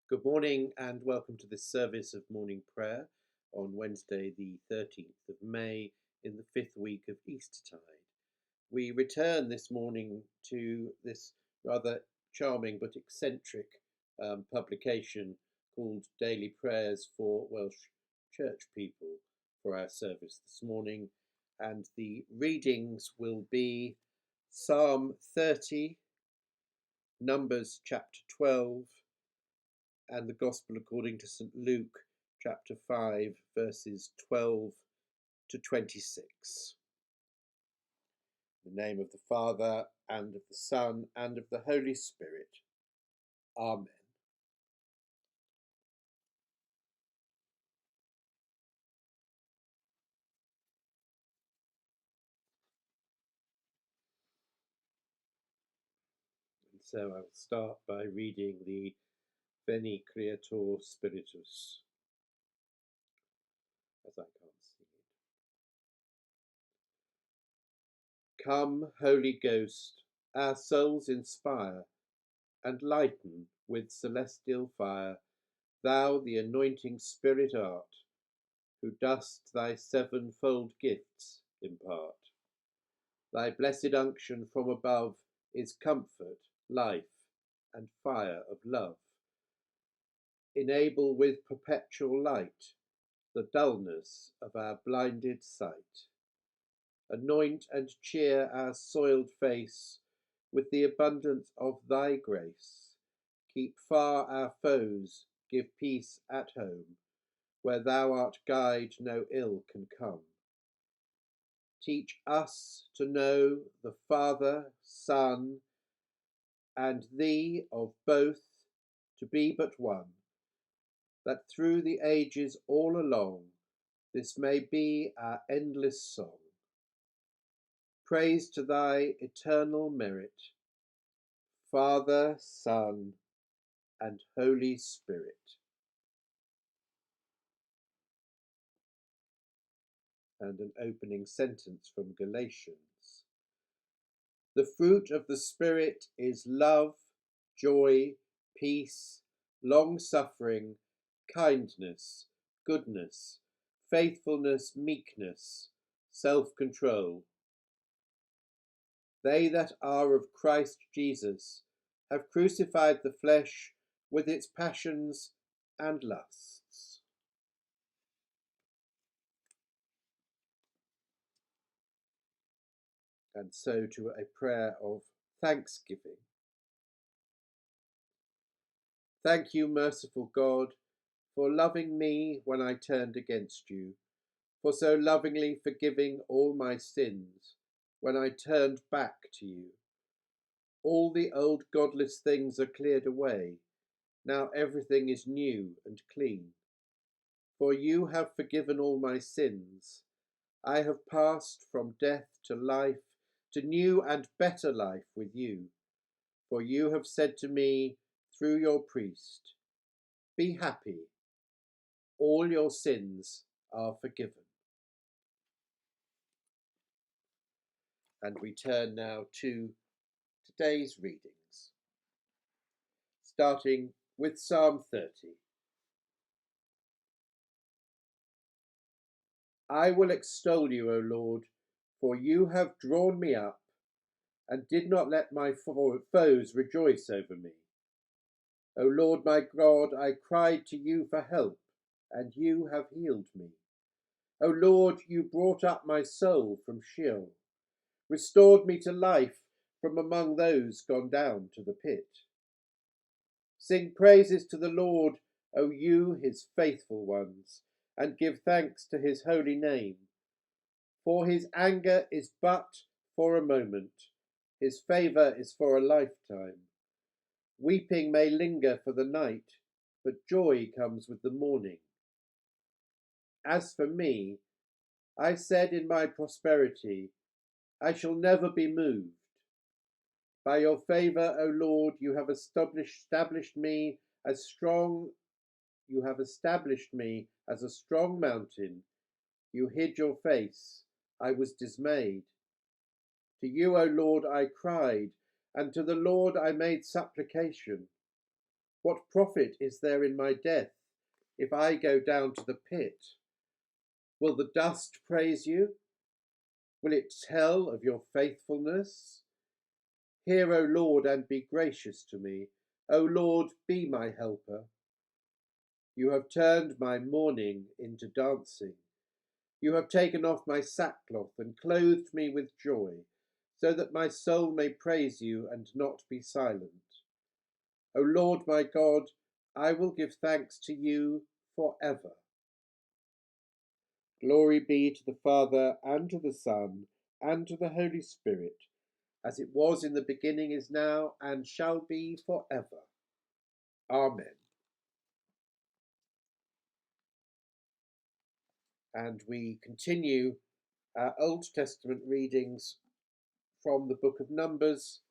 Good morning and welcome to this service of morning prayer on Wednesday the 13th of May in the fifth week of Eastertide. We return this morning to this rather charming but eccentric publication called Daily Prayers for Welsh Churchpeople for our service this morning, and the readings will be Psalm 30, Numbers chapter 12, and the Gospel according to St. Luke, chapter 5, verses 12 to 26. In the name of the Father, and of the Son, and of the Holy Spirit. Amen. And so I will start by reading the Veni Creator Spiritus, as I can't see it. Come, Holy Ghost, our souls inspire, and lighten with celestial fire. Thou the anointing Spirit art, who dost thy sevenfold gifts impart. Thy blessed unction from above is comfort, life, and fire of love. Enable with perpetual light the dullness of our blinded sight. Anoint and cheer our soiled face with the abundance of thy grace. Keep far our foes, give peace at home. Where thou art guide, no ill can come. Teach us to know the Father, Son, and thee of both to be but one, that through the ages all along this may be our endless song. Praise to thy eternal merit, Father, Son, and Holy Spirit. And an opening sentence from Galatians. The fruit of the Spirit is love, joy, peace, long-suffering, kindness, goodness, faithfulness, meekness, self-control. They that are of Christ Jesus have crucified the flesh with its passions and lusts. And so to a prayer of thanksgiving. Thank you, merciful God, for loving me when I turned against you, for so lovingly forgiving all my sins when I turned back to you. All the old godless things are cleared away. Now everything is new and clean. For you have forgiven all my sins. I have passed from death to life, to new and better life with you. For you have said to me through your priest, be happy. All your sins are forgiven. And we turn now to today's readings, starting with Psalm 30. I will extol you, O Lord, for you have drawn me up and did not let my foes rejoice over me. O Lord my God, I cried to you for help, and you have healed me. O Lord, you brought up my soul from Sheol, restored me to life from among those gone down to the pit. Sing praises to the Lord, O you, his faithful ones, and give thanks to his holy name. For his anger is but for a moment, his favour is for a lifetime. Weeping may linger for the night, but joy comes with the morning. As for me, I said in my prosperity, I shall never be moved. By your favour, O Lord, you have established me as strong. You have established me as a strong mountain. You hid your face. I was dismayed. To you, O Lord, I cried, and to the Lord I made supplication. What profit is there in my death if I go down to the pit? Will the dust praise you? Will it tell of your faithfulness? Hear, O Lord, and be gracious to me. O Lord, be my helper. You have turned my mourning into dancing. You have taken off my sackcloth and clothed me with joy, so that my soul may praise you and not be silent. O Lord my God, I will give thanks to you forever. Glory be to the Father, and to the Son, and to the Holy Spirit, as it was in the beginning, is now, and shall be forever. Amen. And we continue our Old Testament readings from the book of Numbers,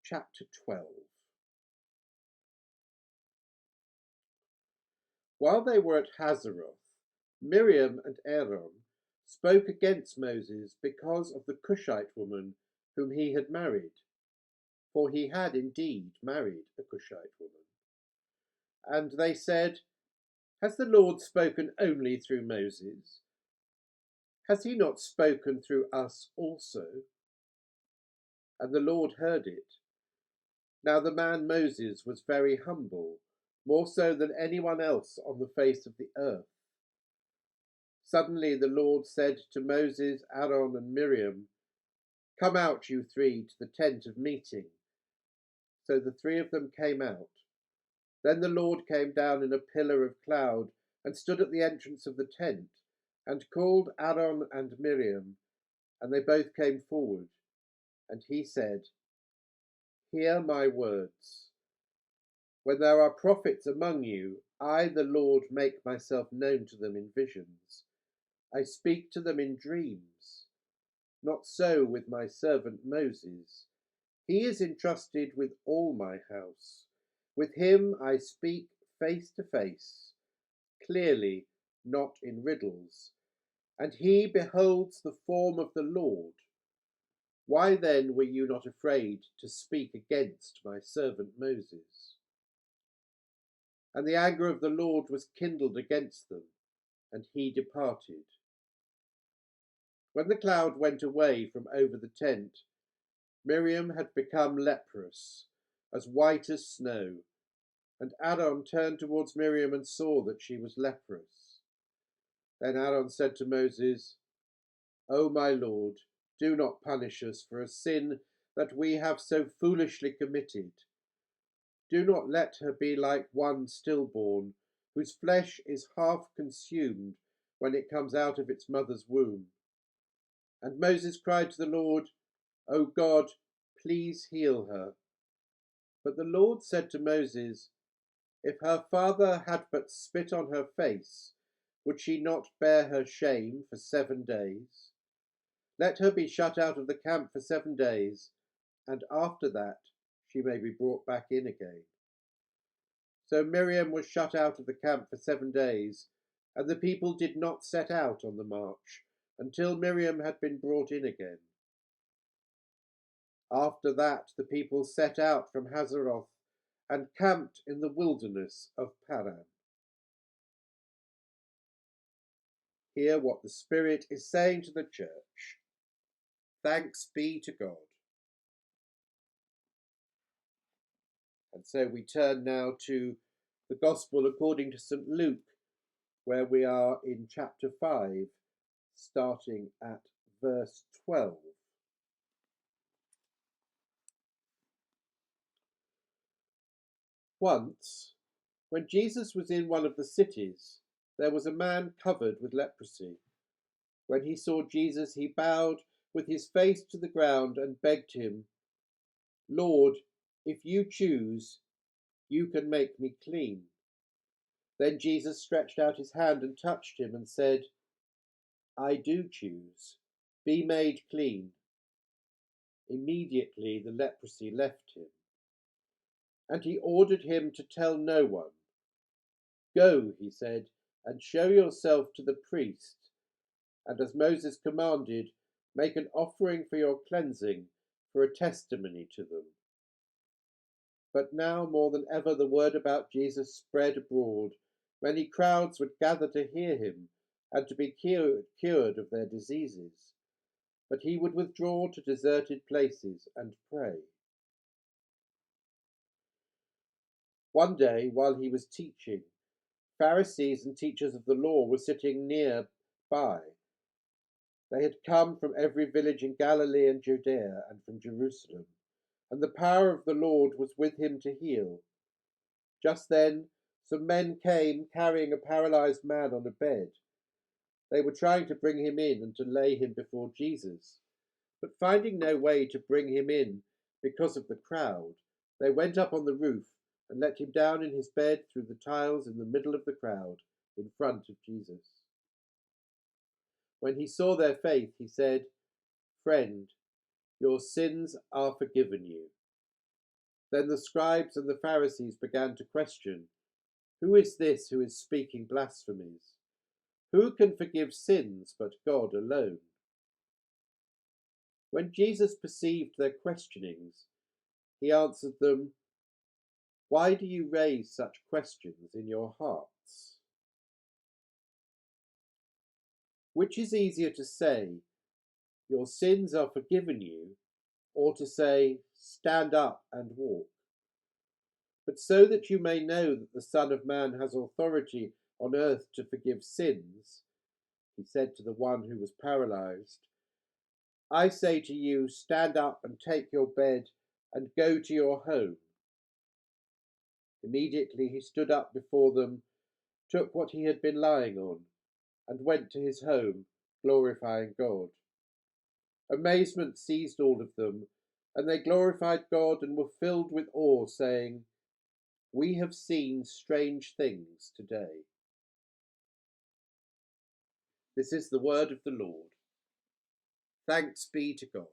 chapter 12. While they were at Hazeroth, Miriam and Aaron spoke against Moses because of the Cushite woman whom he had married, for he had indeed married a Cushite woman. And they said, "Has the Lord spoken only through Moses? Has he not spoken through us also?" And the Lord heard it. Now the man Moses was very humble, more so than anyone else on the face of the earth. Suddenly the Lord said to Moses, Aaron, and Miriam, "Come out, you three, to the tent of meeting." So the three of them came out. Then the Lord came down in a pillar of cloud and stood at the entrance of the tent, and called Aaron and Miriam, and they both came forward. And he said, "Hear my words. When there are prophets among you, I, the Lord, make myself known to them in visions. I speak to them in dreams. Not so with my servant Moses. He is entrusted with all my house. With him I speak face to face, clearly, not in riddles, and he beholds the form of the Lord. Why then were you not afraid to speak against my servant Moses?" And the anger of the Lord was kindled against them, and he departed. When the cloud went away from over the tent, Miriam had become leprous, as white as snow, and Aaron turned towards Miriam and saw that she was leprous. Then Aaron said to Moses, "O my Lord, do not punish us for a sin that we have so foolishly committed. Do not let her be like one stillborn, whose flesh is half consumed when it comes out of its mother's womb." And Moses cried to the Lord, "O God, please heal her." But the Lord said to Moses, "If her father had but spit on her face, would she not bear her shame for 7 days? Let her be shut out of the camp for 7 days, and after that she may be brought back in again." So Miriam was shut out of the camp for 7 days, and the people did not set out on the march until Miriam had been brought in again. After that the people set out from Hazeroth and camped in the wilderness of Paran. Hear what the Spirit is saying to the church. Thanks be to God. And so we turn now to the Gospel according to St. Luke, where we are in chapter 5, starting at verse 12. Once, when Jesus was in one of the cities, there was a man covered with leprosy. When he saw Jesus, he bowed with his face to the ground and begged him, "Lord, if you choose, you can make me clean." Then Jesus stretched out his hand and touched him and said, "I do choose. Be made clean." Immediately the leprosy left him. And he ordered him to tell no one. "Go," he said, "and show yourself to the priest, and as Moses commanded, make an offering for your cleansing for a testimony to them." But now more than ever the word about Jesus spread abroad. Many crowds would gather to hear him and to be cured of their diseases. But he would withdraw to deserted places and pray. One day, while he was teaching, Pharisees and teachers of the law were sitting near by. They had come from every village in Galilee and Judea and from Jerusalem, and the power of the Lord was with him to heal. Just then, some men came carrying a paralyzed man on a bed. They were trying to bring him in and to lay him before Jesus, but finding no way to bring him in because of the crowd, they went up on the roof and let him down in his bed through the tiles in the middle of the crowd in front of Jesus. When he saw their faith, he said, "Friend, your sins are forgiven you." Then the scribes and the Pharisees began to question, "Who is this who is speaking blasphemies? Who can forgive sins but God alone?" When Jesus perceived their questionings, he answered them, "Why do you raise such questions in your hearts? Which is easier to say, 'Your sins are forgiven you,' or to say, 'Stand up and walk'? But so that you may know that the Son of Man has authority on earth to forgive sins," he said to the one who was paralyzed, "I say to you, stand up and take your bed and go to your home." Immediately he stood up before them, took what he had been lying on, and went to his home, glorifying God. Amazement seized all of them, and they glorified God and were filled with awe, saying, "We have seen strange things today." This is the word of the Lord. Thanks be to God.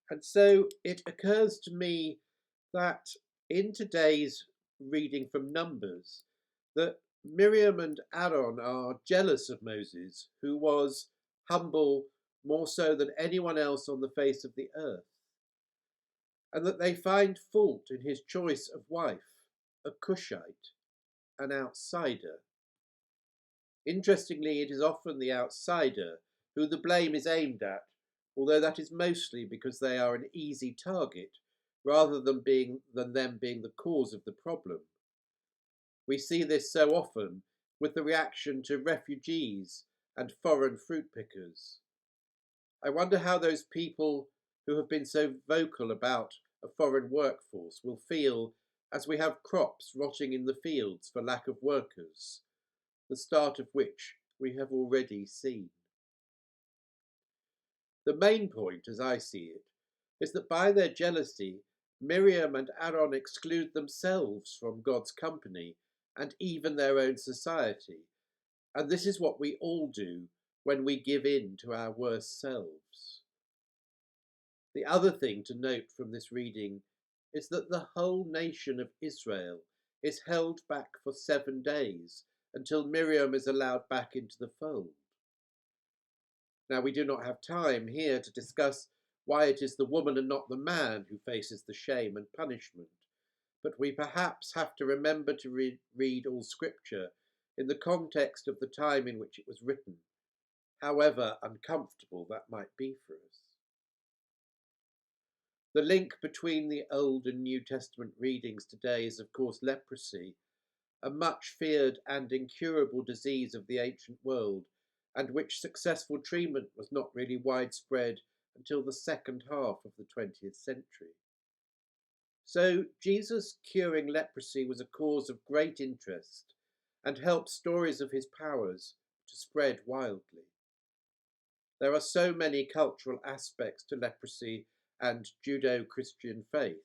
And so it occurs to me that in today's reading from Numbers, that Miriam and Aaron are jealous of Moses, who was humble more so than anyone else on the face of the earth, and that they find fault in his choice of wife, a Cushite, an outsider. Interestingly, it is often the outsider who the blame is aimed at, although that is mostly because they are an easy target, rather than them being the cause of the problem. We see this so often with the reaction to refugees and foreign fruit pickers. I wonder how those people who have been so vocal about a foreign workforce will feel as we have crops rotting in the fields for lack of workers, the start of which we have already seen. The main point, as I see it, is that by their jealousy, Miriam and Aaron exclude themselves from God's company and even their own society. And this is what we all do when we give in to our worst selves. The other thing to note from this reading is that the whole nation of Israel is held back for 7 days until Miriam is allowed back into the fold. Now, we do not have time here to discuss why it is the woman and not the man who faces the shame and punishment, but we perhaps have to remember to read all Scripture in the context of the time in which it was written, however uncomfortable that might be for us. The link between the Old and New Testament readings today is, of course, leprosy, a much feared and incurable disease of the ancient world, and which successful treatment was not really widespread until the second half of the 20th century. So Jesus curing leprosy was a cause of great interest and helped stories of his powers to spread wildly. There are so many cultural aspects to leprosy and Judeo-Christian faith,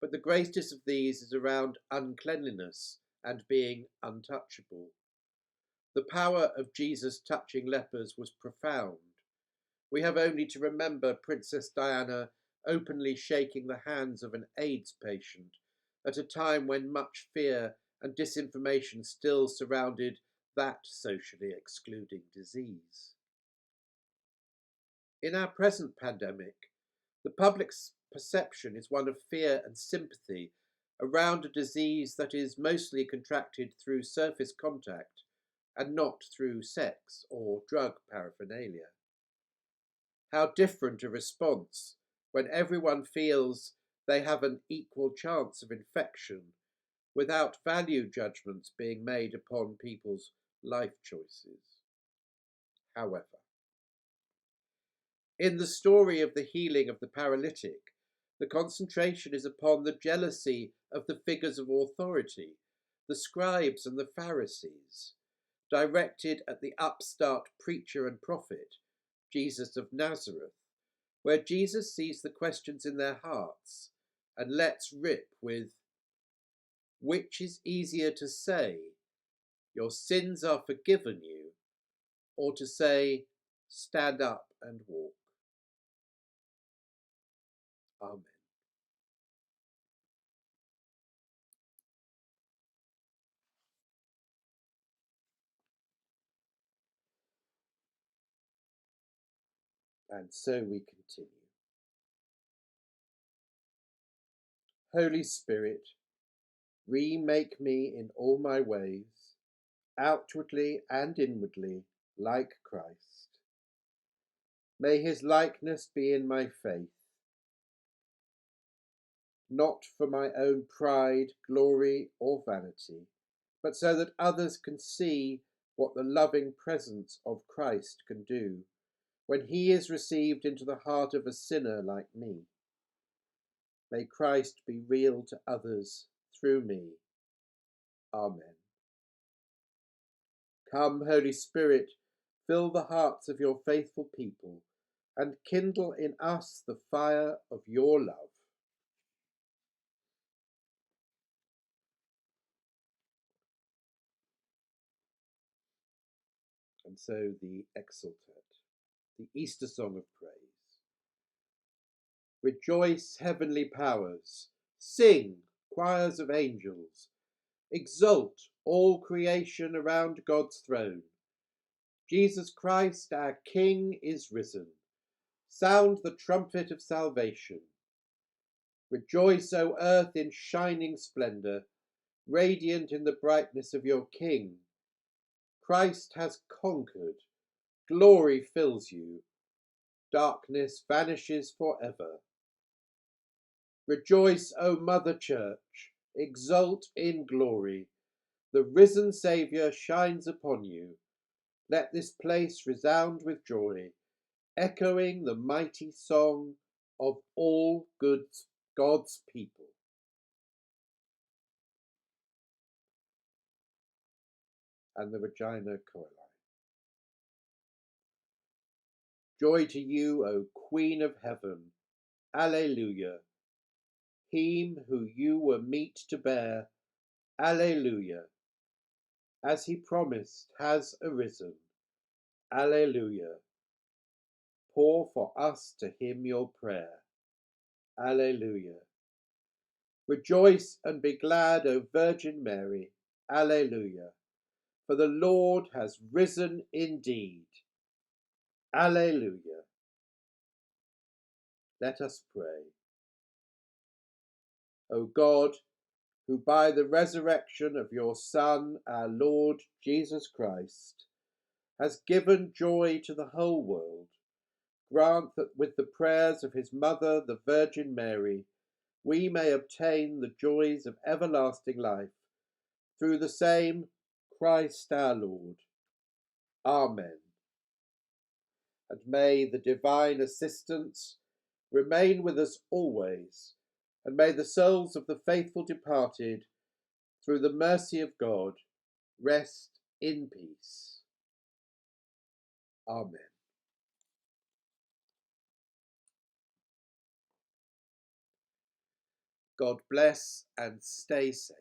but the greatest of these is around uncleanliness and being untouchable. The power of Jesus touching lepers was profound. We have only to remember Princess Diana openly shaking the hands of an AIDS patient at a time when much fear and disinformation still surrounded that socially excluding disease. In our present pandemic, the public's perception is one of fear and sympathy around a disease that is mostly contracted through surface contact and not through sex or drug paraphernalia. How different a response when everyone feels they have an equal chance of infection without value judgments being made upon people's life choices. However, in the story of the healing of the paralytic, the concentration is upon the jealousy of the figures of authority, the scribes and the Pharisees, directed at the upstart preacher and prophet, Jesus of Nazareth, where Jesus sees the questions in their hearts and lets rip with, which is easier to say, your sins are forgiven you, or to say, stand up and walk? Amen. And so we continue. Holy Spirit, remake me in all my ways, outwardly and inwardly, like Christ. May his likeness be in my faith, not for my own pride, glory, or vanity, but so that others can see what the loving presence of Christ can do when he is received into the heart of a sinner like me. May Christ be real to others through me. Amen. Come, Holy Spirit, fill the hearts of your faithful people and kindle in us the fire of your love. And so the Exultet, the Easter song of praise. Rejoice, heavenly powers, sing, choirs of angels, exult, all creation around God's throne. Jesus Christ, our King, is risen. Sound the trumpet of salvation. Rejoice, O earth, in shining splendour, radiant in the brightness of your King. Christ has conquered. Glory fills you. Darkness vanishes forever. Rejoice, O Mother Church. Exult in glory. The risen Saviour shines upon you. Let this place resound with joy, echoing the mighty song of all God's people. And the Regina Coeli. Joy to you, O Queen of Heaven. Alleluia. Him who you were meet to bear. Alleluia. As he promised, has arisen. Alleluia. Pour for us to him your prayer. Alleluia. Rejoice and be glad, O Virgin Mary. Alleluia. For the Lord has risen indeed. Alleluia. Let us pray. O God, who by the resurrection of your Son, our Lord Jesus Christ, has given joy to the whole world, grant that with the prayers of his mother, the Virgin Mary, we may obtain the joys of everlasting life, through the same Christ our Lord. Amen. And may the divine assistance remain with us always, and may the souls of the faithful departed, through the mercy of God, rest in peace. Amen. God bless and stay safe.